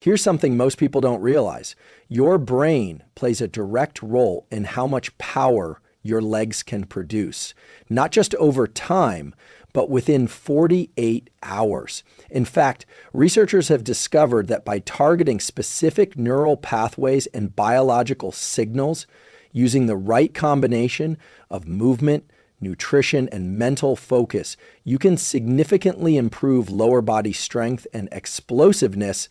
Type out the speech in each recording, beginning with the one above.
Here's something most people don't realize. Your brain plays a direct role in how much power your legs can produce, not just over time, but within 48 hours. In fact, researchers have discovered that by targeting specific neural pathways and biological signals, using the right combination of movement, nutrition, and mental focus, you can significantly improve lower body strength and explosiveness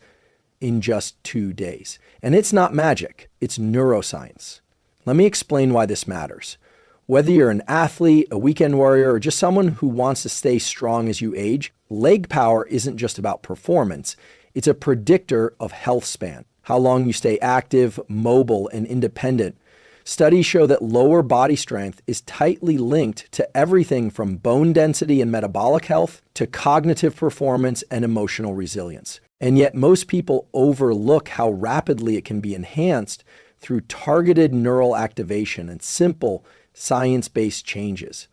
in just 2 days. And it's not magic, it's neuroscience. Let me explain why this matters. Whether you're an athlete, a weekend warrior, or just someone who wants to stay strong as you age, leg power isn't just about performance. It's a predictor of health span, how long you stay active, mobile, and independent. Studies show that lower body strength is tightly linked to everything from bone density and metabolic health to cognitive performance and emotional resilience. And yet most people overlook how rapidly it can be enhanced through targeted neural activation and simple science-based changes.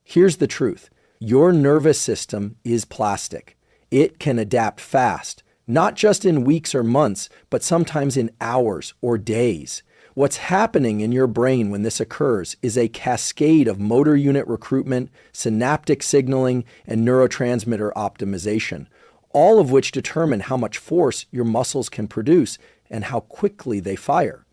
Here's the truth. Your nervous system is plastic. It can adapt fast, not just in weeks or months, but sometimes in hours or days. What's happening in your brain when this occurs is a cascade of motor unit recruitment, synaptic signaling, and neurotransmitter optimization, all of which determine how much force your muscles can produce and how quickly they fire.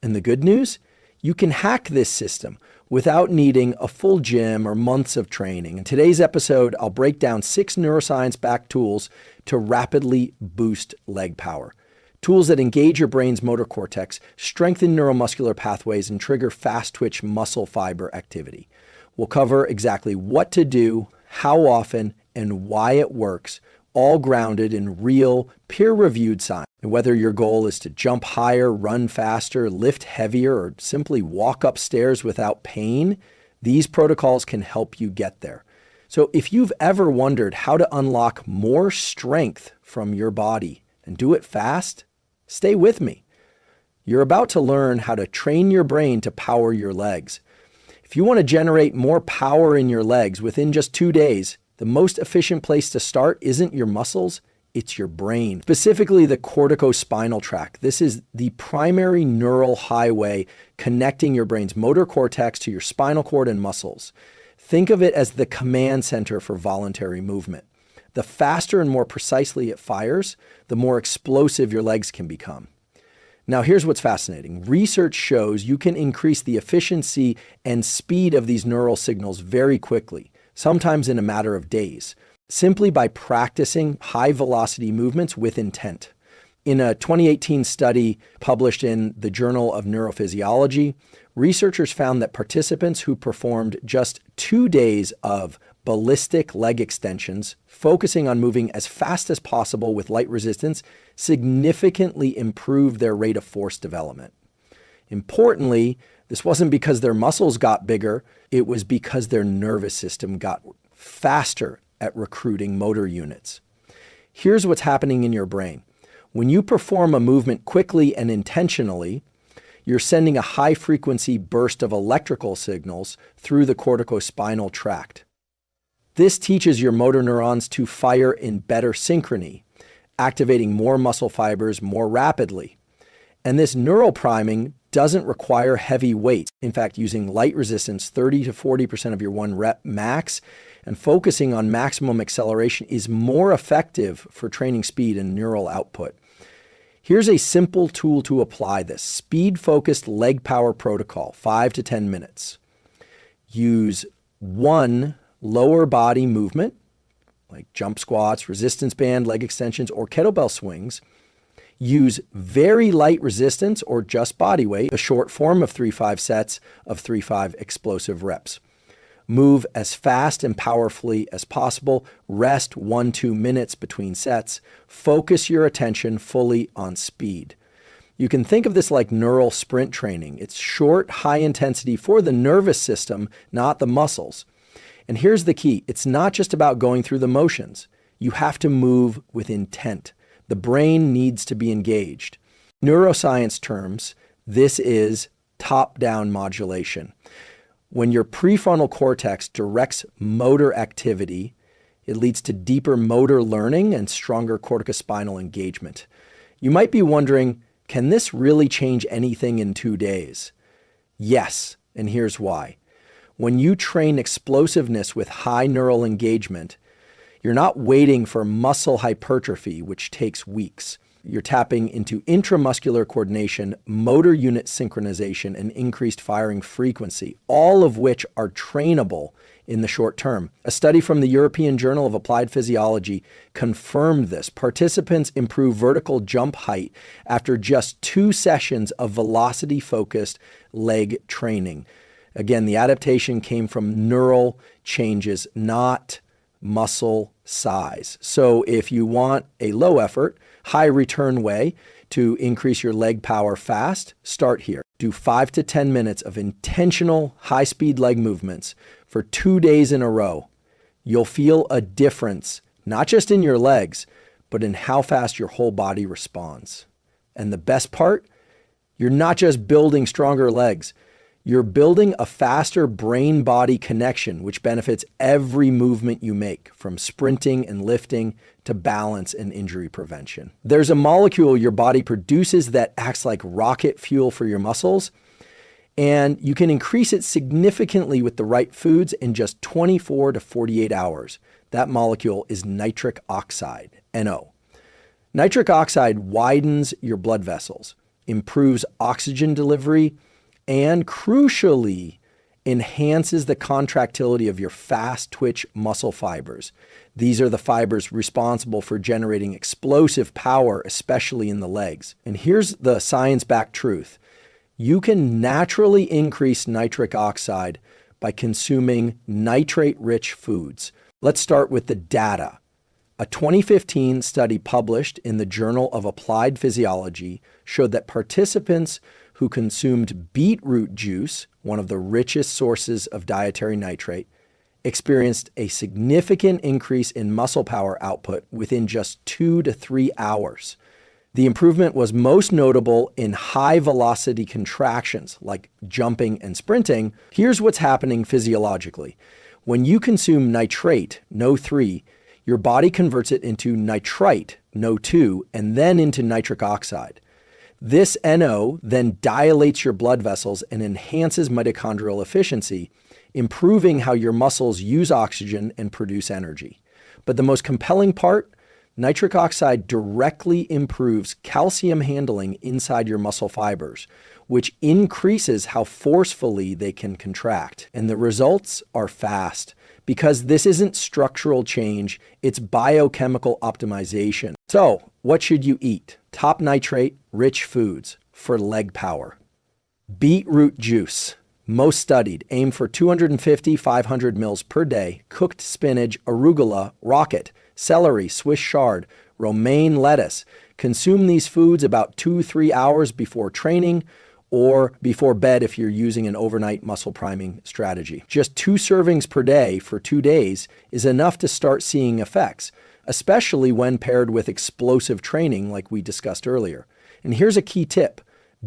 And the good news? You can hack this system without needing a full gym or months of training. In today's episode, I'll break down 6 neuroscience-backed tools to rapidly boost leg power. Tools that engage your brain's motor cortex, strengthen neuromuscular pathways, and trigger fast-twitch muscle fiber activity. We'll cover exactly what to do, how often, and why it works, all grounded in real, peer-reviewed science. And whether your goal is to jump higher, run faster, lift heavier, or simply walk upstairs without pain, these protocols can help you get there. So if you've ever wondered how to unlock more strength from your body and do it fast, stay with me. You're about to learn how to train your brain to power your legs. If you want to generate more power in your legs within just 2 days, the most efficient place to start isn't your muscles, it's your brain, specifically the corticospinal tract. This is the primary neural highway connecting your brain's motor cortex to your spinal cord and muscles. Think of it as the command center for voluntary movement. The faster and more precisely it fires, the more explosive your legs can become. Now, here's what's fascinating. Research shows you can increase the efficiency and speed of these neural signals very quickly, sometimes in a matter of days, simply by practicing high-velocity movements with intent. In a 2018 study published in the Journal of Neurophysiology, researchers found that participants who performed just 2 days of ballistic leg extensions, focusing on moving as fast as possible with light resistance, significantly improved their rate of force development. Importantly, this wasn't because their muscles got bigger, it was because their nervous system got faster at recruiting motor units. Here's what's happening in your brain. When you perform a movement quickly and intentionally, you're sending a high-frequency burst of electrical signals through the corticospinal tract. This teaches your motor neurons to fire in better synchrony, activating more muscle fibers more rapidly. And this neural priming doesn't require heavy weights. In fact, using light resistance, 30 to 40% of your 1 rep max, and focusing on maximum acceleration is more effective for training speed and neural output. Here's a simple tool to apply this. Speed-focused leg power protocol, 5 to 10 minutes. Use 1 lower body movement, like jump squats, resistance band, leg extensions, or kettlebell swings. Use very light resistance or just body weight, a short form of 3-5 sets of 3-5 explosive reps. Move as fast and powerfully as possible. Rest 1-2 minutes between sets. Focus your attention fully on speed. You can think of this like neural sprint training. It's short, high intensity for the nervous system, not the muscles. And here's the key. It's not just about going through the motions. You have to move with intent. The brain needs to be engaged. Neuroscience terms, this is top-down modulation. When your prefrontal cortex directs motor activity, it leads to deeper motor learning and stronger corticospinal engagement. You might be wondering, can this really change anything in 2 days? Yes, and here's why. When you train explosiveness with high neural engagement, you're not waiting for muscle hypertrophy, which takes weeks. You're tapping into intramuscular coordination, motor unit synchronization, and increased firing frequency, all of which are trainable in the short term. A study from the European Journal of Applied Physiology confirmed this. Participants improved vertical jump height after just 2 sessions of velocity-focused leg training. Again, the adaptation came from neural changes, not muscle size. So if you want a low effort, high return way to increase your leg power fast, start here. Do 5 to 10 minutes of intentional high-speed leg movements for 2 days in a row. You'll feel a difference, not just in your legs, but in how fast your whole body responds. And the best part, you're not just building stronger legs. You're building a faster brain-body connection, which benefits every movement you make, from sprinting and lifting to balance and injury prevention. There's a molecule your body produces that acts like rocket fuel for your muscles, and you can increase it significantly with the right foods in just 24 to 48 hours. That molecule is nitric oxide, NO. Nitric oxide widens your blood vessels, improves oxygen delivery, and crucially, enhances the contractility of your fast-twitch muscle fibers. These are the fibers responsible for generating explosive power, especially in the legs. And here's the science-backed truth. You can naturally increase nitric oxide by consuming nitrate-rich foods. Let's start with the data. A 2015 study published in the Journal of Applied Physiology showed that participants who consumed beetroot juice, one of the richest sources of dietary nitrate, experienced a significant increase in muscle power output within just 2 to 3 hours. The improvement was most notable in high velocity contractions like jumping and sprinting. Here's what's happening physiologically. When you consume nitrate, NO3, your body converts it into nitrite, NO2, and then into nitric oxide. This NO then dilates your blood vessels and enhances mitochondrial efficiency, improving how your muscles use oxygen and produce energy. But the most compelling part, nitric oxide directly improves calcium handling inside your muscle fibers, which increases how forcefully they can contract. And the results are fast, because this isn't structural change, it's biochemical optimization. So, what should you eat? Top nitrate-rich foods for leg power. Beetroot juice, most studied, aim for 250-500 mils per day. Cooked spinach, arugula, rocket, celery, Swiss chard, romaine lettuce. Consume these foods about 2-3 hours before training or before bed if you're using an overnight muscle priming strategy. Just 2 servings per day for 2 days is enough to start seeing effects, especially when paired with explosive training like we discussed earlier. And here's a key tip.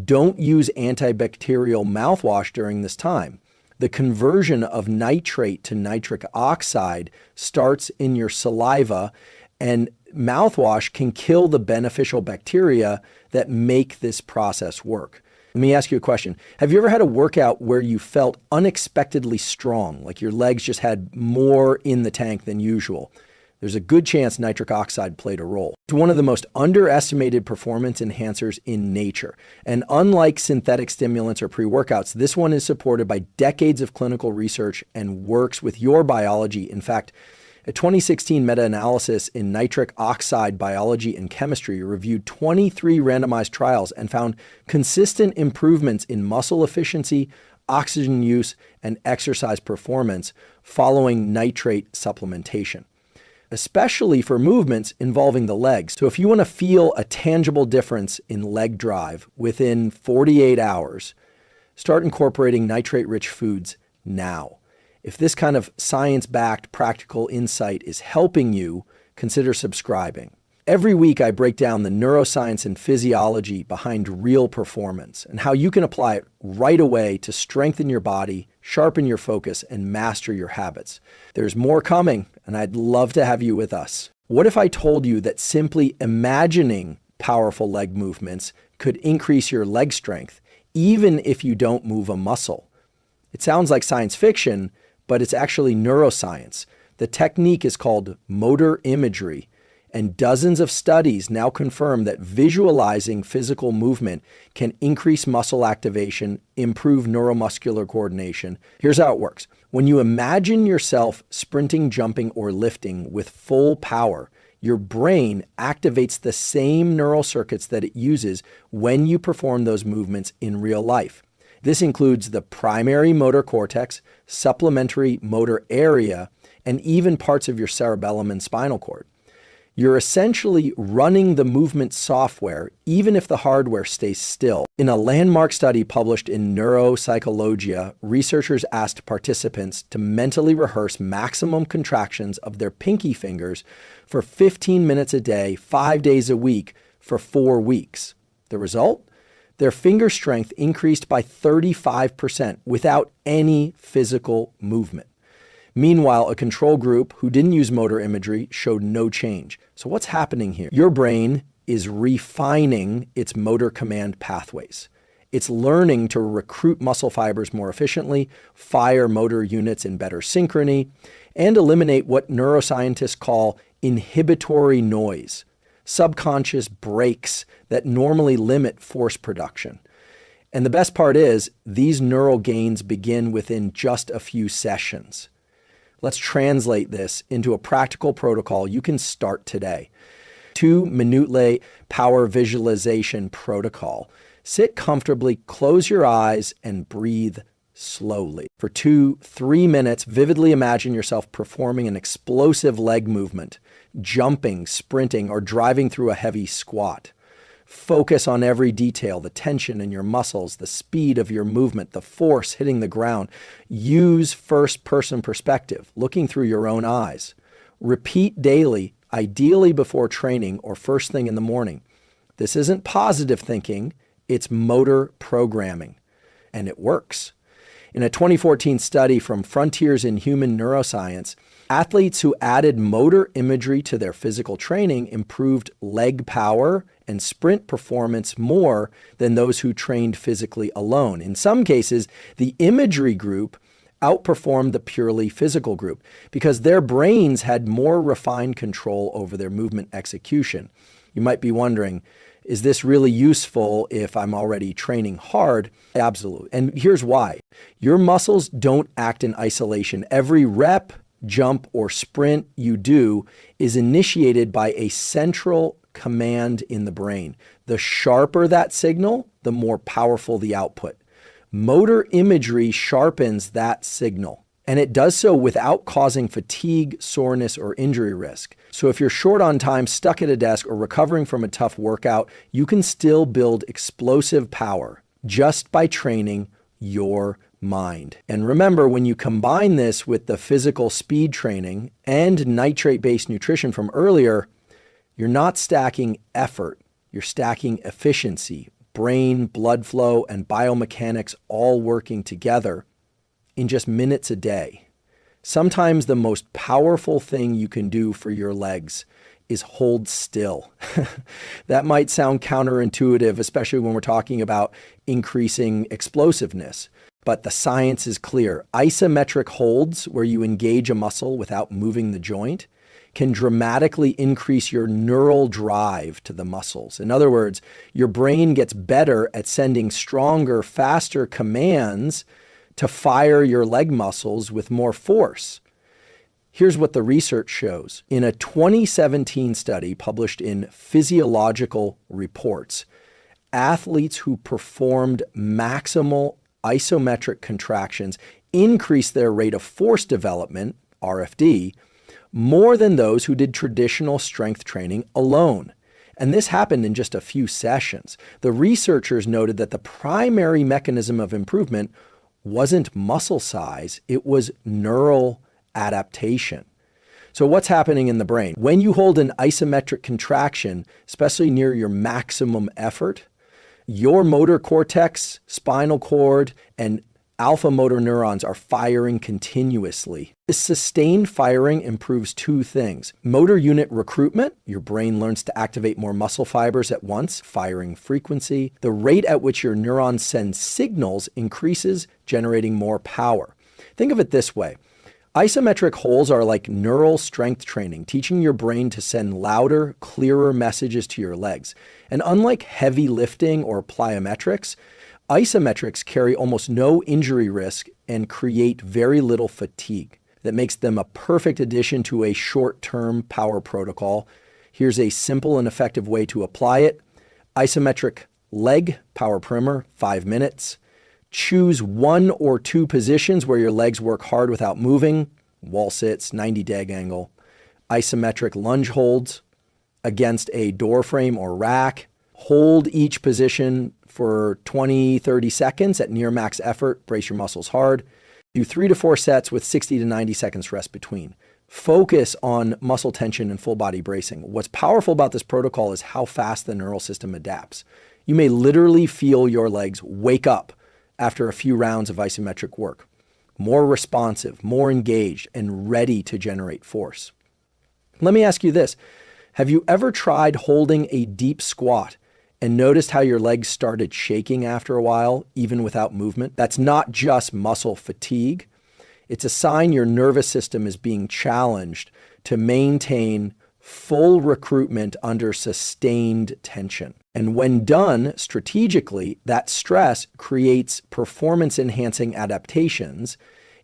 Don't use antibacterial mouthwash during this time. The conversion of nitrate to nitric oxide starts in your saliva, and mouthwash can kill the beneficial bacteria that make this process work. Let me ask you a question. Have you ever had a workout where you felt unexpectedly strong, like your legs just had more in the tank than usual? There's a good chance nitric oxide played a role. It's one of the most underestimated performance enhancers in nature. And unlike synthetic stimulants or pre-workouts, this one is supported by decades of clinical research and works with your biology. In fact, a 2016 meta-analysis in nitric oxide biology and chemistry reviewed 23 randomized trials and found consistent improvements in muscle efficiency, oxygen use, and exercise performance following nitrate supplementation, especially for movements involving the legs. So if you want to feel a tangible difference in leg drive within 48 hours, start incorporating nitrate-rich foods now. If this kind of science-backed practical insight is helping you, consider subscribing. Every week, I break down the neuroscience and physiology behind real performance and how you can apply it right away to strengthen your body, sharpen your focus, and master your habits. There's more coming, and I'd love to have you with us. What if I told you that simply imagining powerful leg movements could increase your leg strength, even if you don't move a muscle. It sounds like science fiction, but it's actually neuroscience. The technique is called motor imagery, and dozens of studies now confirm that visualizing physical movement can increase muscle activation, improve neuromuscular coordination. Here's how it works. When you imagine yourself sprinting, jumping, or lifting with full power, your brain activates the same neural circuits that it uses when you perform those movements in real life. This includes the primary motor cortex, supplementary motor area, and even parts of your cerebellum and spinal cord. You're essentially running the movement software, even if the hardware stays still. In a landmark study published in Neuropsychology, researchers asked participants to mentally rehearse maximum contractions of their pinky fingers for 15 minutes a day, 5 days a week, for 4 weeks. The result? Their finger strength increased by 35% without any physical movement. Meanwhile, a control group who didn't use motor imagery showed no change. So what's happening here? Your brain is refining its motor command pathways. It's learning to recruit muscle fibers more efficiently, fire motor units in better synchrony, and eliminate what neuroscientists call inhibitory noise, subconscious brakes that normally limit force production. And the best part is, these neural gains begin within just a few sessions. Let's translate this into a practical protocol you can start today. 2-minute power visualization protocol. Sit comfortably, close your eyes, and breathe slowly. For 2-3 minutes, vividly imagine yourself performing an explosive leg movement, jumping, sprinting, or driving through a heavy squat. Focus on every detail, the tension in your muscles, the speed of your movement, the force hitting the ground. Use first-person perspective, looking through your own eyes. Repeat daily, ideally before training or first thing in the morning. This isn't positive thinking, it's motor programming, and it works. In a 2014 study from Frontiers in Human Neuroscience, athletes who added motor imagery to their physical training improved leg power and sprint performance more than those who trained physically alone. In some cases, the imagery group outperformed the purely physical group because their brains had more refined control over their movement execution. You might be wondering, is this really useful if I'm already training hard? Absolutely. And here's why. Your muscles don't act in isolation. Every rep, jump, or sprint you do is initiated by a central command in the brain. The sharper that signal, the more powerful the output. Motor imagery sharpens that signal, and it does so without causing fatigue, soreness, or injury risk. So if you're short on time, stuck at a desk, or recovering from a tough workout, you can still build explosive power just by training your mind. And remember, when you combine this with the physical speed training and nitrate-based nutrition from earlier, you're not stacking effort, you're stacking efficiency, brain, blood flow, and biomechanics all working together in just minutes a day. Sometimes the most powerful thing you can do for your legs is hold still. That might sound counterintuitive, especially when we're talking about increasing explosiveness. But the science is clear. Isometric holds, where you engage a muscle without moving the joint, can dramatically increase your neural drive to the muscles. In other words, your brain gets better at sending stronger, faster commands to fire your leg muscles with more force. Here's what the research shows. In a 2017 study published in Physiological Reports, athletes who performed maximal isometric contractions increased their rate of force development, RFD, more than those who did traditional strength training alone. And this happened in just a few sessions. The researchers noted that the primary mechanism of improvement wasn't muscle size, it was neural adaptation. So what's happening in the brain? When you hold an isometric contraction, especially near your maximum effort, your motor cortex, spinal cord, and Alpha motor neurons are firing continuously. This sustained firing improves two things. Motor unit recruitment, your brain learns to activate more muscle fibers at once, firing frequency. The rate at which your neurons send signals increases, generating more power. Think of it this way. Isometric holds are like neural strength training, teaching your brain to send louder, clearer messages to your legs. And unlike heavy lifting or plyometrics, isometrics carry almost no injury risk and create very little fatigue. That makes them a perfect addition to a short-term power protocol. Here's a simple and effective way to apply it. Isometric leg power primer, 5 minutes. Choose 1 or 2 positions where your legs work hard without moving. Wall sits, 90 dag angle. Isometric lunge holds against a door frame or rack. Hold each position for 20, 30 seconds at near max effort. Brace your muscles hard. Do 3 to 4 sets with 60 to 90 seconds rest between. Focus on muscle tension and full body bracing. What's powerful about this protocol is how fast the neural system adapts. You may literally feel your legs wake up after a few rounds of isometric work. More responsive, more engaged, and ready to generate force. Let me ask you this. Have you ever tried holding a deep squat and noticed how your legs started shaking after a while, even without movement? That's not just muscle fatigue. It's a sign your nervous system is being challenged to maintain full recruitment under sustained tension. And when done strategically, that stress creates performance-enhancing adaptations.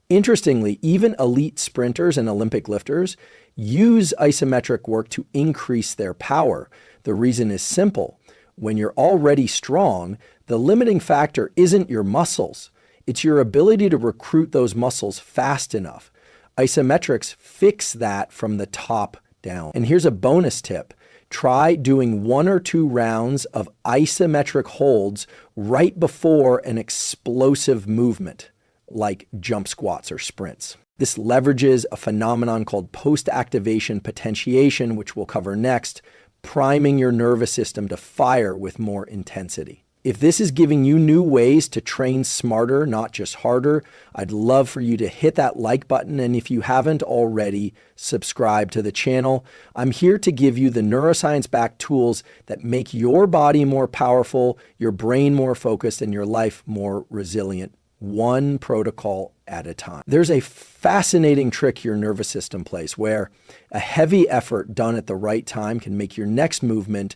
Interestingly, even elite sprinters and Olympic lifters use isometric work to increase their power. The reason is simple. When you're already strong, the limiting factor isn't your muscles. It's your ability to recruit those muscles fast enough. Isometrics fix that from the top down. And here's a bonus tip. Try doing 1 or 2 rounds of isometric holds right before an explosive movement, like jump squats or sprints. This leverages a phenomenon called post-activation potentiation, which we'll cover next, priming your nervous system to fire with more intensity. If this is giving you new ways to train smarter, not just harder, I'd love for you to hit that like button. And if you haven't already, subscribe to the channel. I'm here to give you the neuroscience-backed tools that make your body more powerful, your brain more focused, and your life more resilient, one protocol at a time. There's a fascinating trick your nervous system plays where a heavy effort done at the right time can make your next movement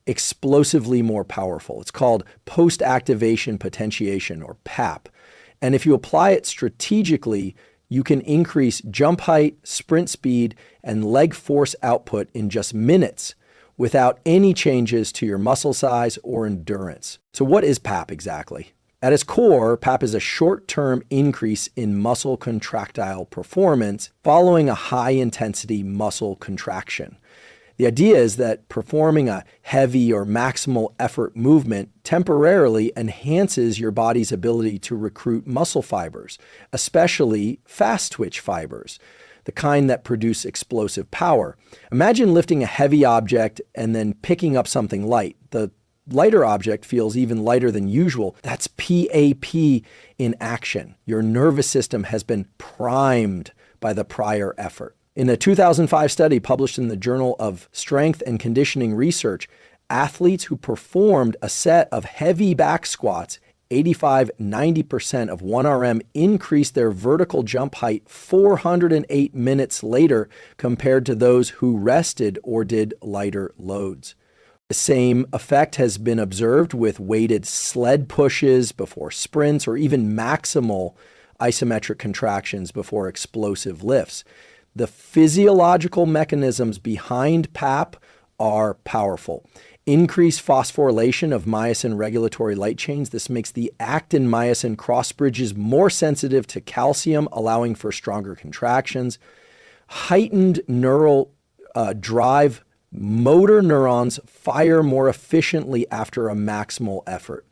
explosively more powerful. It's called post-activation potentiation, or PAP. And if you apply it strategically, you can increase jump height, sprint speed, and leg force output in just minutes without any changes to your muscle size or endurance. So what is PAP exactly? At its core, PAP is a short-term increase in muscle contractile performance following a high-intensity muscle contraction. The idea is that performing a heavy or maximal effort movement temporarily enhances your body's ability to recruit muscle fibers, especially fast twitch fibers, the kind that produce explosive power. Imagine lifting a heavy object and then picking up something light. The lighter object feels even lighter than usual. That's PAP in action. Your nervous system has been primed by the prior effort. In a 2005 study published in the Journal of Strength and Conditioning Research, athletes who performed a set of heavy back squats, 85-90% of 1RM, increased their vertical jump height 408 minutes later compared to those who rested or did lighter loads. The same effect has been observed with weighted sled pushes before sprints or even maximal isometric contractions before explosive lifts. The physiological mechanisms behind PAP are powerful. Increased phosphorylation of myosin regulatory light chains. This makes the actin-myosin cross bridges more sensitive to calcium, allowing for stronger contractions. Heightened neural drive. Motor neurons fire more efficiently after a maximal effort.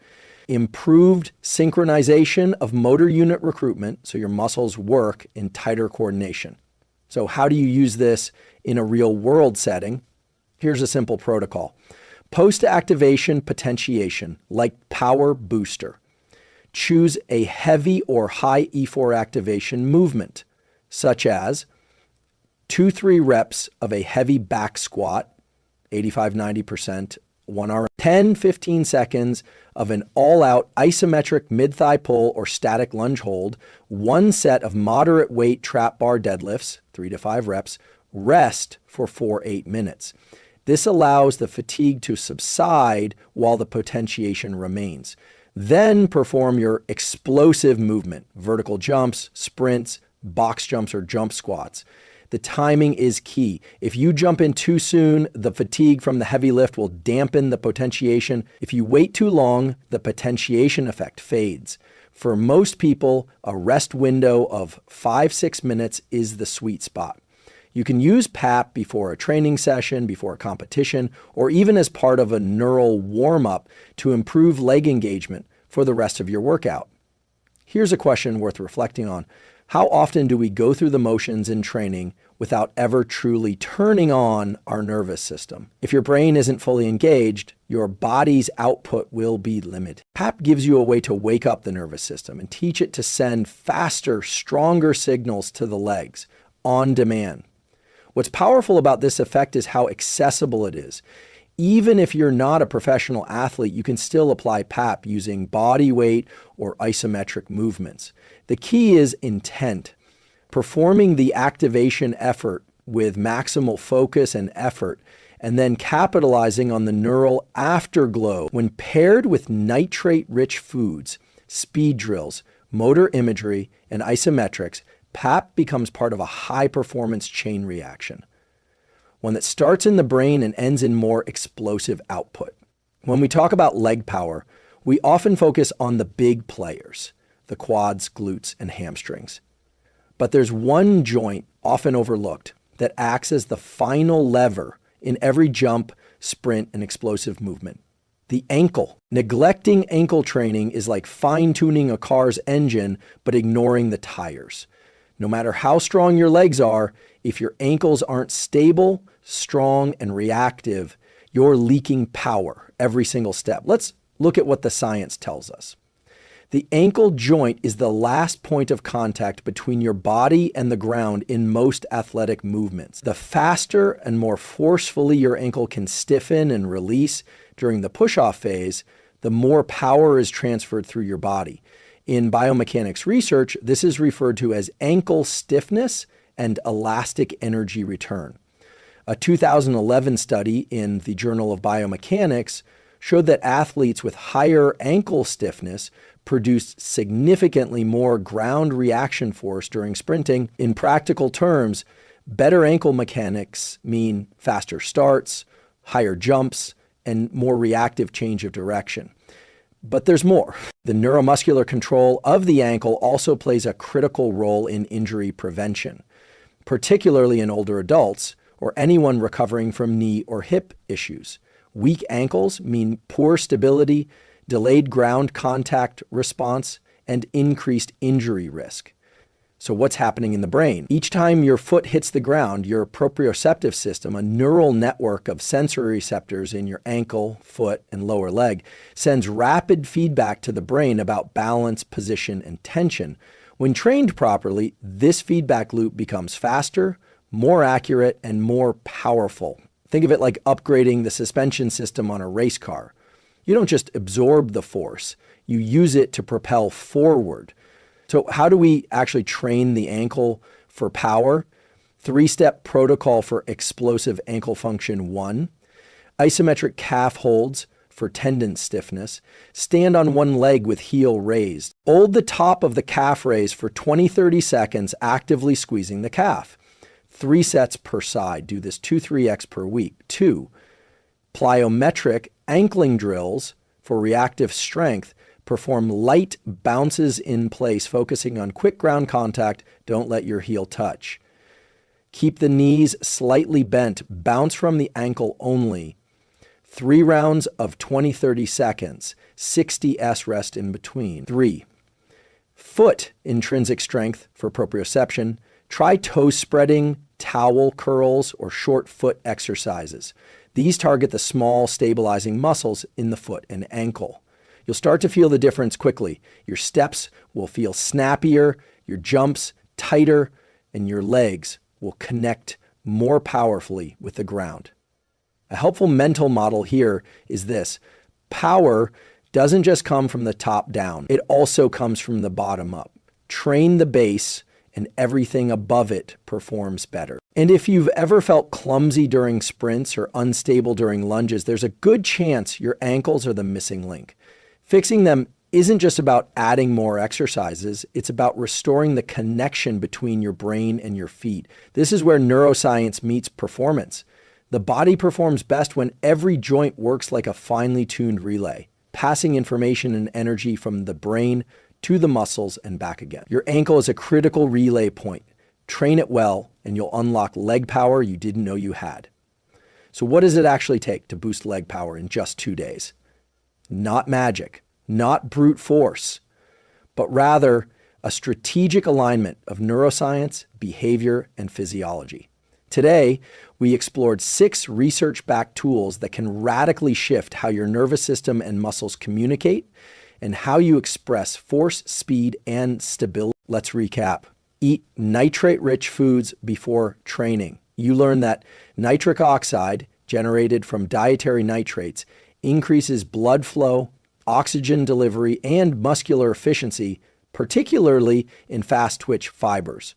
Improved synchronization of motor unit recruitment, so your muscles work in tighter coordination. So how do you use this in a real world setting? Here's a simple protocol. Post-activation potentiation, like power booster. Choose a heavy or high E4 activation movement, such as 2-3 reps of a heavy back squat, 85-90%, 1 RM, 10-15 seconds of an all-out isometric mid-thigh pull or static lunge hold, 1 set of moderate weight trap bar deadlifts, 3 to 5 reps, rest for 4-8 minutes. This allows the fatigue to subside while the potentiation remains. Then perform your explosive movement, vertical jumps, sprints, box jumps, or jump squats. The timing is key. If you jump in too soon, the fatigue from the heavy lift will dampen the potentiation. If you wait too long, the potentiation effect fades. For most people, a rest window of 5-6 minutes is the sweet spot. You can use PAP before a training session, before a competition, or even as part of a neural warm-up to improve leg engagement for the rest of your workout. Here's a question worth reflecting on. How often do we go through the motions in training without ever truly turning on our nervous system? If your brain isn't fully engaged, your body's output will be limited. PAP gives you a way to wake up the nervous system and teach it to send faster, stronger signals to the legs on demand. What's powerful about this effect is how accessible it is. Even if you're not a professional athlete, you can still apply PAP using body weight or isometric movements. The key is intent. Performing the activation effort with maximal focus and effort, and then capitalizing on the neural afterglow when paired with nitrate-rich foods, speed drills, motor imagery, and isometrics. PAP becomes part of a high-performance chain reaction, one that starts in the brain and ends in more explosive output. When we talk about leg power, we often focus on the big players, the quads, glutes, and hamstrings. But there's one joint often overlooked that acts as the final lever in every jump, sprint, and explosive movement: the ankle. Neglecting ankle training is like fine-tuning a car's engine but ignoring the tires. No matter how strong your legs are, if your ankles aren't stable, strong, and reactive, you're leaking power every single step. Let's look at what the science tells us. The ankle joint is the last point of contact between your body and the ground in most athletic movements. The faster and more forcefully your ankle can stiffen and release during the push-off phase, the more power is transferred through your body. In biomechanics research, this is referred to as ankle stiffness and elastic energy return. A 2011 study in the Journal of Biomechanics showed that athletes with higher ankle stiffness produced significantly more ground reaction force during sprinting. In practical terms, better ankle mechanics mean faster starts, higher jumps, and more reactive change of direction. But there's more. The neuromuscular control of the ankle also plays a critical role in injury prevention, particularly in older adults or anyone recovering from knee or hip issues. Weak ankles mean poor stability, delayed ground contact response, and increased injury risk. So what's happening in the brain? Each time your foot hits the ground, your proprioceptive system, a neural network of sensory receptors in your ankle, foot, and lower leg, sends rapid feedback to the brain about balance, position, and tension. When trained properly, this feedback loop becomes faster, more accurate, and more powerful. Think of it like upgrading the suspension system on a race car. You don't just absorb the force, you use it to propel forward. So how do we actually train the ankle for power? 3-step protocol for explosive ankle function 1, isometric calf holds for tendon stiffness, stand on one leg with heel raised. Hold the top of the calf raise for 20-30 seconds, actively squeezing the calf. 3 sets per side. Do this 2-3x per week. 2, plyometric ankling drills for reactive strength. Perform light bounces in place, focusing on quick ground contact. Don't let your heel touch. Keep the knees slightly bent. Bounce from the ankle only. 3 rounds of 20-30 seconds. 60 S rest in between. 3, foot intrinsic strength for proprioception. Try toe spreading, towel curls, or short foot exercises. These target the small stabilizing muscles in the foot and ankle. You'll start to feel the difference quickly. Your steps will feel snappier, your jumps tighter, and your legs will connect more powerfully with the ground. A helpful mental model here is this: power doesn't just come from the top down, it also comes from the bottom up. Train the base and everything above it performs better. And if you've ever felt clumsy during sprints or unstable during lunges, there's a good chance your ankles are the missing link. Fixing them isn't just about adding more exercises, it's about restoring the connection between your brain and your feet. This is where neuroscience meets performance. The body performs best when every joint works like a finely tuned relay, passing information and energy from the brain to the muscles and back again. Your ankle is a critical relay point. Train it well, and you'll unlock leg power you didn't know you had. So what does it actually take to boost leg power in just 2 days? Not magic, not brute force, but rather a strategic alignment of neuroscience, behavior, and physiology. Today, we explored 6 research-backed tools that can radically shift how your nervous system and muscles communicate and how you express force, speed, and stability. Let's recap. Eat nitrate-rich foods before training. You learn that nitric oxide, generated from dietary nitrates, increases blood flow, oxygen delivery, and muscular efficiency, particularly in fast-twitch fibers.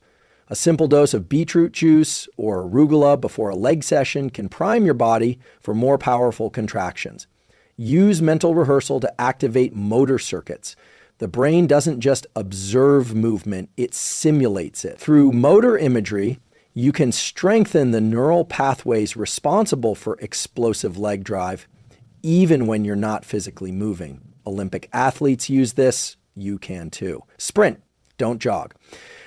A simple dose of beetroot juice or arugula before a leg session can prime your body for more powerful contractions. Use mental rehearsal to activate motor circuits. The brain doesn't just observe movement, it simulates it. Through motor imagery, you can strengthen the neural pathways responsible for explosive leg drive, even when you're not physically moving. Olympic athletes use this, you can too. Sprint, don't jog.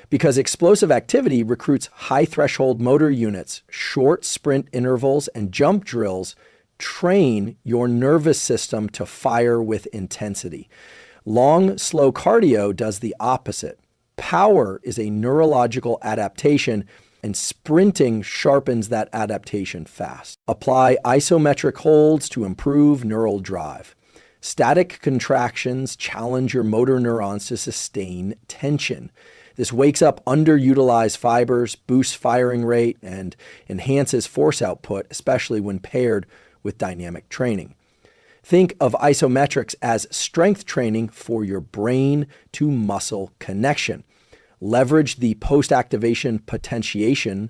Because explosive activity recruits high-threshold motor units, short sprint intervals, and jump drills train your nervous system to fire with intensity. Long, slow cardio does the opposite. Power is a neurological adaptation, and sprinting sharpens that adaptation fast. Apply isometric holds to improve neural drive. Static contractions challenge your motor neurons to sustain tension. This wakes up underutilized fibers, boosts firing rate, and enhances force output, especially when paired with dynamic training. Think of isometrics as strength training for your brain to muscle connection. Leverage the post-activation potentiation,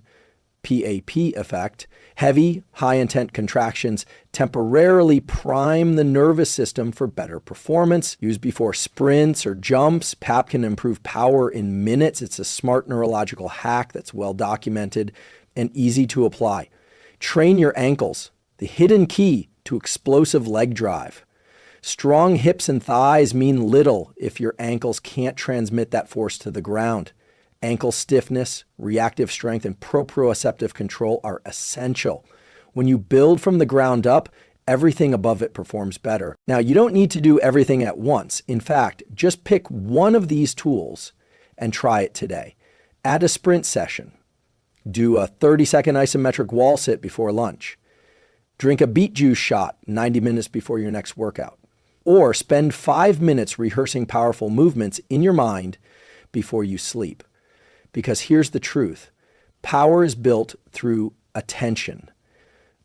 PAP effect. Heavy, high-intent contractions temporarily prime the nervous system for better performance. Used before sprints or jumps, PAP can improve power in minutes. It's a smart neurological hack that's well documented and easy to apply. Train your ankles, the hidden key to explosive leg drive. Strong hips and thighs mean little if your ankles can't transmit that force to the ground. Ankle stiffness, reactive strength, and proprioceptive control are essential. When you build from the ground up, everything above it performs better. Now, you don't need to do everything at once. In fact, just pick one of these tools and try it today. Add a sprint session. Do a 30-second isometric wall sit before lunch. Drink a beet juice shot 90 minutes before your next workout. Or spend 5 minutes rehearsing powerful movements in your mind before you sleep. Because here's the truth. Power is built through attention.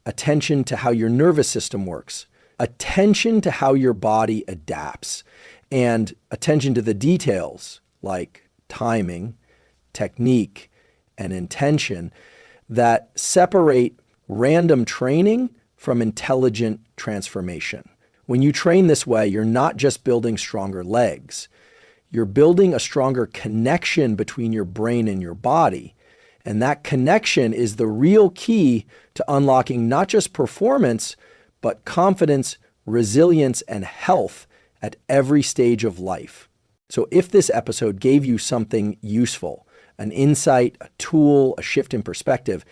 Attention to how your nervous system works. Attention to how your body adapts. And attention to the details like timing, technique, and intention that separate random training from intelligent transformation. When you train this way, you're not just building stronger legs. You're building a stronger connection between your brain and your body. And that connection is the real key to unlocking not just performance, but confidence, resilience, and health at every stage of life. So if this episode gave you something useful, an insight, a tool, a shift in perspective,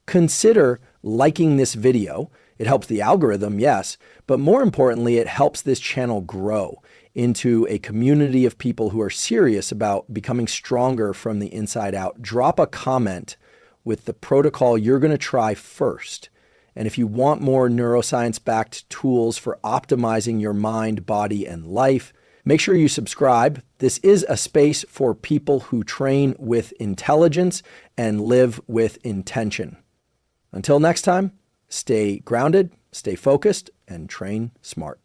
consider liking this video. It helps the algorithm, yes, but more importantly, it helps this channel grow into a community of people who are serious about becoming stronger from the inside out. Drop a comment with the protocol you're going to try first, And if you want more neuroscience-backed tools for optimizing your mind, body, and life, make sure you subscribe. This is a space for people who train with intelligence and live with intention. Until next time, stay grounded, stay focused, and train smart.